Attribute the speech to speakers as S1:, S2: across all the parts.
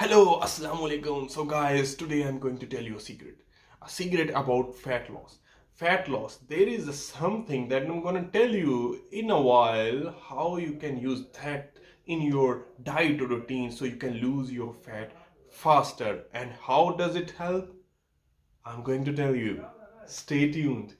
S1: Hello, assalamu alaikum. So guys, today I'm going to tell you a secret about fat loss. Fat loss, there is something that I'm going to tell you in a while how you can use that in your diet routine so you can lose your fat faster. And how does it help? I'm going to tell you. Stay tuned.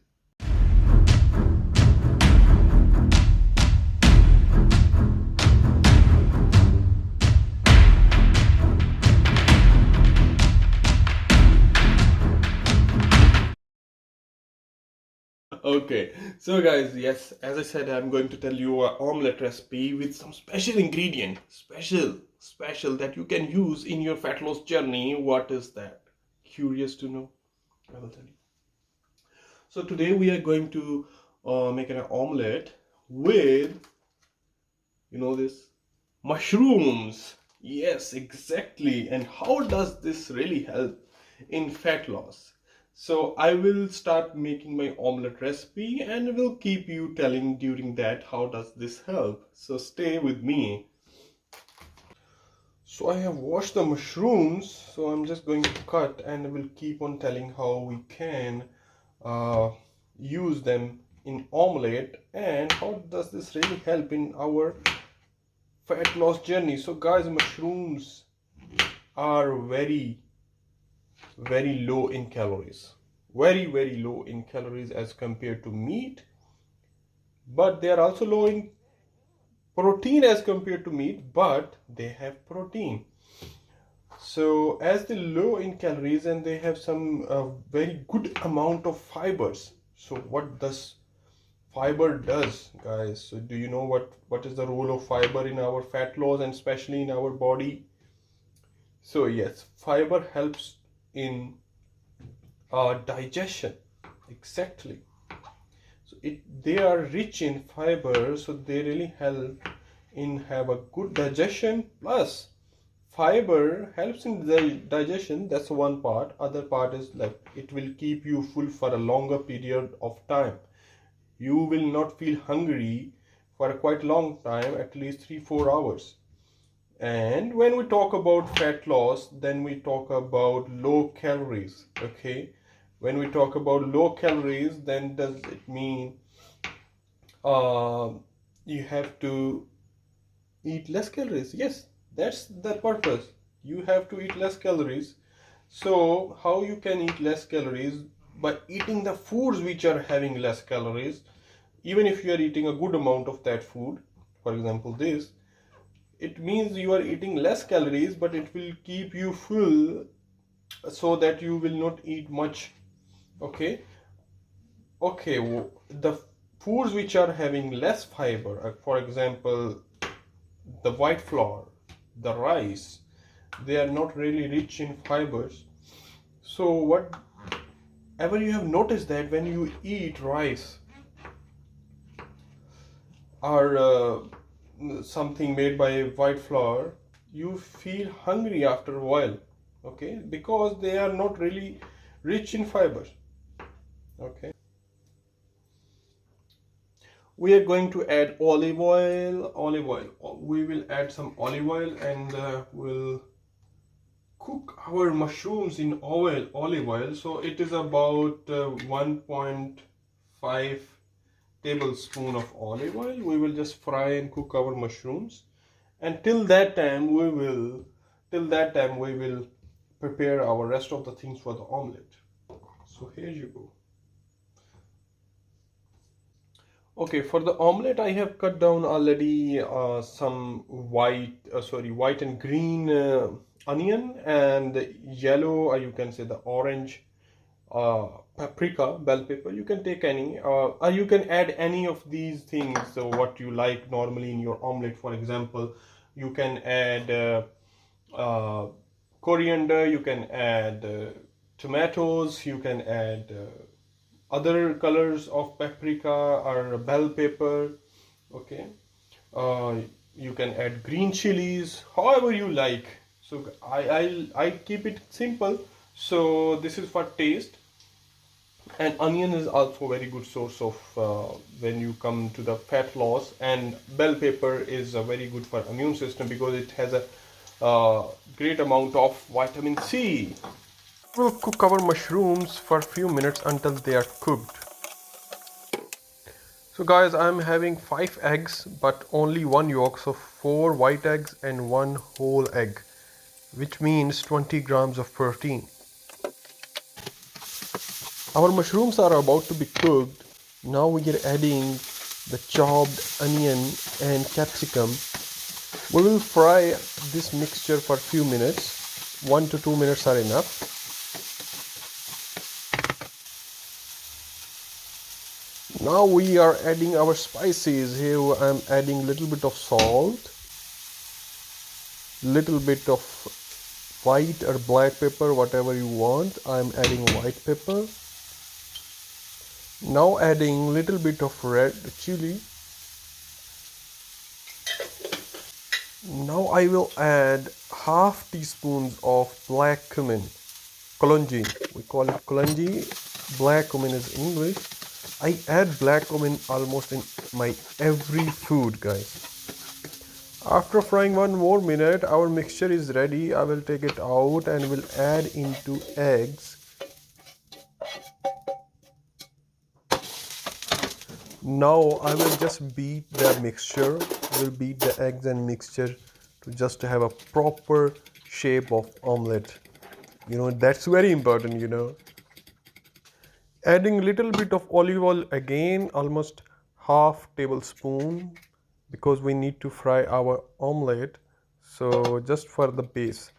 S1: Okay, so guys, yes, as I said, I'm going to tell you a omelette recipe with some special ingredient, special that you can use in your fat loss journey. What is that? Curious to know? I will tell you. So today we are going to make an omelette with, this mushrooms. Yes, exactly. And how does this really help in fat loss? So I will start making my omelette recipe and will keep you telling during that how does this help. So stay with me. So I have washed the mushrooms, so I'm just going to cut and will keep on telling how we can uh, use them in omelette and how does this really help in our fat loss journey. So guys, mushrooms are very low in calories, very low in calories as compared to meat, but they are also low in protein as compared to meat, but they have protein. So as they low in calories and they have some very good amount of fibers. So what does fiber does, guys? So do you know what is the role of fiber in our fat loss and especially in our body? So yes, fiber helps in digestion. Exactly. So they are rich in fiber, so they really help in have a good digestion. Plus fiber helps in the digestion. That's one part. Other part is like it will keep you full for a longer period of time. You will not feel hungry for a quite long time, at least 3-4 hours. And when we talk about fat loss, then we talk about low calories. Okay, when we talk about low calories, then does it mean uh, you have to eat less calories? Yes, that's the purpose. You have to eat less calories. So how you can eat less calories? By eating the foods which are having less calories. Even if you are eating a good amount of that food, for example this, it means you are eating less calories, but it will keep you full so that you will not eat much. Okay, the foods which are having less fiber, for example the white flour, the rice, they are not really rich in fibers. So whatever you have noticed that when you eat rice or something made by white flour, you feel hungry after a while. Okay, because they are not really rich in fibers. Okay, we are going to add olive oil. We will add some olive oil and we'll cook our mushrooms in olive oil. So it is about 1.5 tablespoon of olive oil. We will just fry and cook our mushrooms, and till that time we will prepare our rest of the things for the omelette. So here you go. Okay, for the omelette I have cut down already some white and green onion, and yellow, or you can say the orange paprika, bell pepper. You can take any, or you can add any of these things. So what you like normally in your omelette, for example, you can add coriander, you can add tomatoes, you can add other colors of paprika or bell pepper. Okay, uh, you can add green chilies, however you like. So I keep it simple. So this is for taste. And onion is also very good source of when you come to the fat loss, and bell pepper is very good for immune system because it has a great amount of vitamin C. We'll cook our mushrooms for a few minutes until they are cooked. So guys, I'm having 5 eggs but only one yolk, so 4 white eggs and 1 whole egg, which means 20 grams of protein. Our mushrooms are about to be cooked. Now we are adding the chopped onion and capsicum. We will fry this mixture for a few minutes. 1 to 2 minutes are enough. Now we are adding our spices. Here I'm adding little bit of salt, little bit of white or black pepper, whatever you want. I'm adding white pepper. Now adding little bit of red chili. Now I will add half teaspoons of black cumin, kalonji. We call it kalonji. Black cumin is English. I add black cumin almost in my every food, guys. After frying 1 more minute, our mixture is ready. I will take it out and will add into eggs. Now I will just beat the mixture. Will beat the eggs and mixture to just have a proper shape of omelette. That's very important. Adding little bit of olive oil again, almost half tablespoon, because we need to fry our omelette. So just for the base.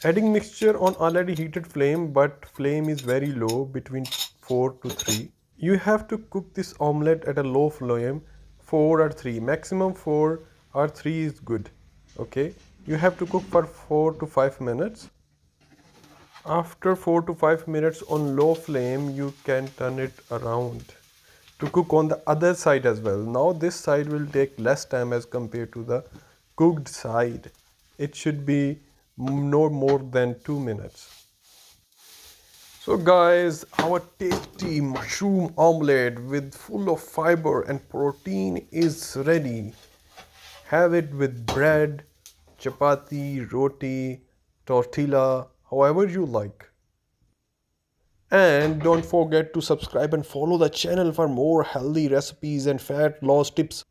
S1: Adding mixture on already heated flame, but flame is very low, between 4 to 3. You have to cook this omelette at a low flame, 4 or 3, maximum 4 or 3 is good. Okay, you have to cook for 4 to 5 minutes. After 4 to 5 minutes on low flame, you can turn it around to cook on the other side as well. Now this side will take less time as compared to the cooked side. It should be no more than 2 minutes. So guys, our tasty mushroom omelette with full of fiber and protein is ready. Have it with bread, chapati, roti, tortilla, however you like. And don't forget to subscribe and follow the channel for more healthy recipes and fat loss tips.